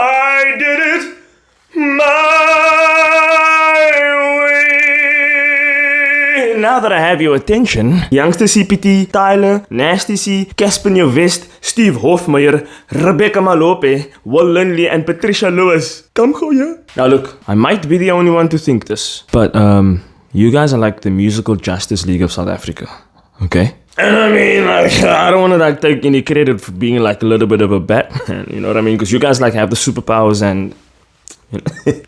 I did it my way. Now that I have your attention, Youngster CPT, Tyler, Nasty C, Casper West, Steve Hofmeyer, Rebecca Malope, Will Lindley, and Patricia Lewis. Come go here. Now look, I might be the only one to think this, but you guys are like the musical Justice League of South Africa, okay? And I mean, like, I don't want to like take any credit for being like a little bit of a Batman, you know what I mean? Because you guys like have the superpowers and...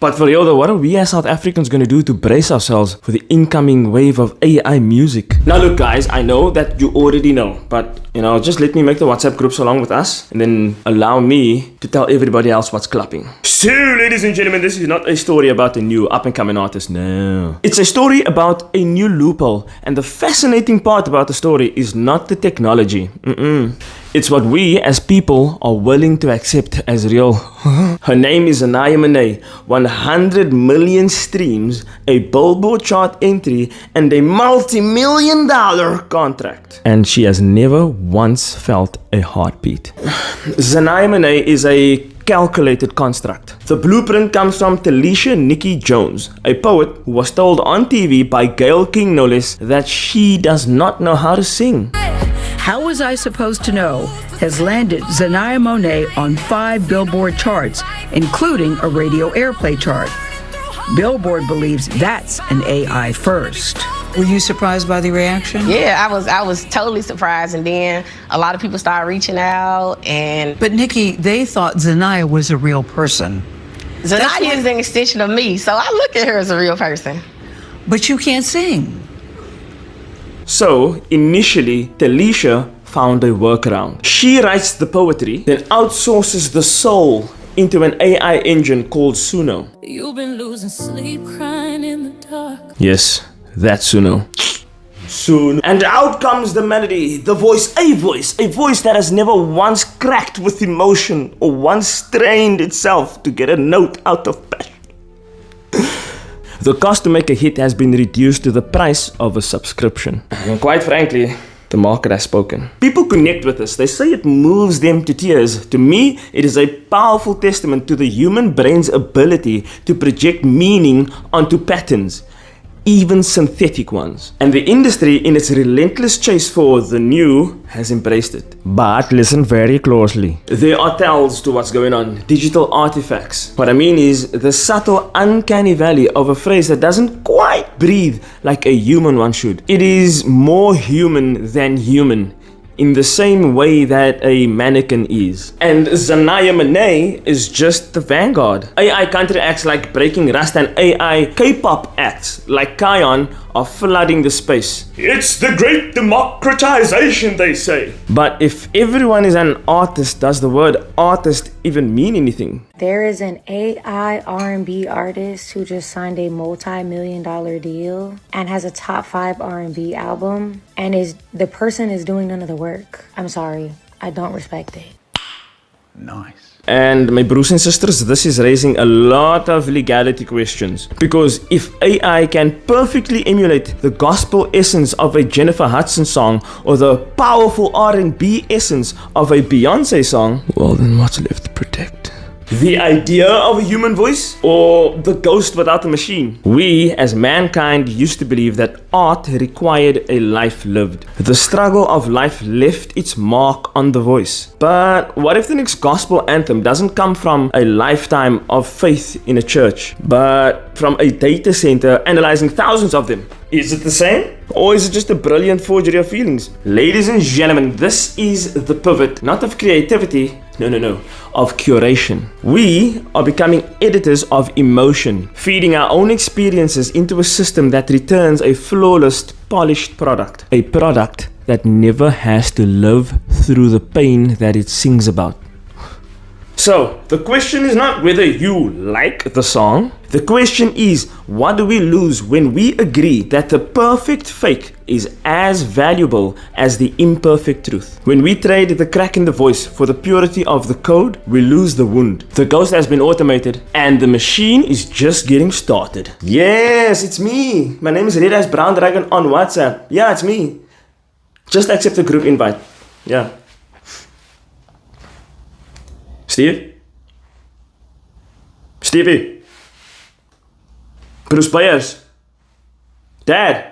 But for real though, what are we as South Africans going to do to brace ourselves for the incoming wave of AI music? Now look guys, I know that you already know, but you know, just let me make the WhatsApp groups along with us and then allow me to tell everybody else what's clapping. So ladies and gentlemen, this is not a story about a new up and coming artist, no. It's a story about a new loophole, and the fascinating part about the story is not the technology. It's what we as people are willing to accept as real. Her name is Xania Monet, 100 million streams, a Billboard chart entry, and a multi-million-dollar contract. And she has never once felt a heartbeat. Xania Monet is a calculated construct. The blueprint comes from Talisha Nikki Jones, a poet who was told on TV by Gayle King no less that she does not know how to sing. How Was I Supposed to Know has landed Xania Monet on 5 Billboard charts, including a radio airplay chart. Billboard believes that's an AI first. Were you surprised by the reaction? Yeah, I was totally surprised, and then a lot of people started reaching out. But Nikki, they thought Xania was a real person. Xania is an extension of me, so I look at her as a real person. But you can't sing. So, initially, Talisha found a workaround. She writes the poetry, then outsources the soul into an AI engine called Suno. You've been losing sleep, crying in the dark. Yes, that's Suno. Soon. And out comes the melody, the voice, a voice that has never once cracked with emotion or once strained itself to get a note out of passion. The cost to make a hit has been reduced to the price of a subscription. And quite frankly, the market has spoken. People connect with us. They say it moves them to tears. To me, it is a powerful testament to the human brain's ability to project meaning onto patterns, even synthetic ones. And the industry, in its relentless chase for the new, has embraced it. But listen very closely. There are tells to what's going on, digital artifacts. What I mean is the subtle, uncanny valley of a phrase that doesn't quite breathe like a human one should. It is more human than human, in the same way that a mannequin is. And Xania Monet is just the vanguard. AI country acts like Breaking Rust and AI K-pop acts like Kion are flooding the space. It's the great democratization, they say. But if everyone is an artist, does the word artist even mean anything? There is an AI R&B artist who just signed a multi-million-dollar deal and has a top 5 R&B album, and the person is doing none of the work. I'm sorry, I don't respect it. Nice. And my broers and sisters, this is raising a lot of legality questions. Because if AI can perfectly emulate the gospel essence of a Jennifer Hudson song or the powerful R&B essence of a Beyonce song, well then what's left to protect? The idea of a human voice or the ghost without a machine? We as mankind used to believe that art required a life lived. The struggle of life left its mark on the voice. But what if the next gospel anthem doesn't come from a lifetime of faith in a church, but from a data center analyzing thousands of them? Is it the same? Or is it just a brilliant forgery of feelings? Ladies and gentlemen, this is the pivot, not of creativity, no, of curation. We are becoming editors of emotion, feeding our own experiences into a system that returns a flawless, polished product. A product that never has to live through the pain that it sings about. So, the question is not whether you like the song. The question is, what do we lose when we agree that the perfect fake is as valuable as the imperfect truth? When we trade the crack in the voice for the purity of the code, we lose the wound. The ghost has been automated and the machine is just getting started. Yes, it's me. My name is Red As Brown Dragon on WhatsApp. Yeah, it's me. Just accept the group invite. Yeah. Steve? Stevie. Bruce Byers. Dad.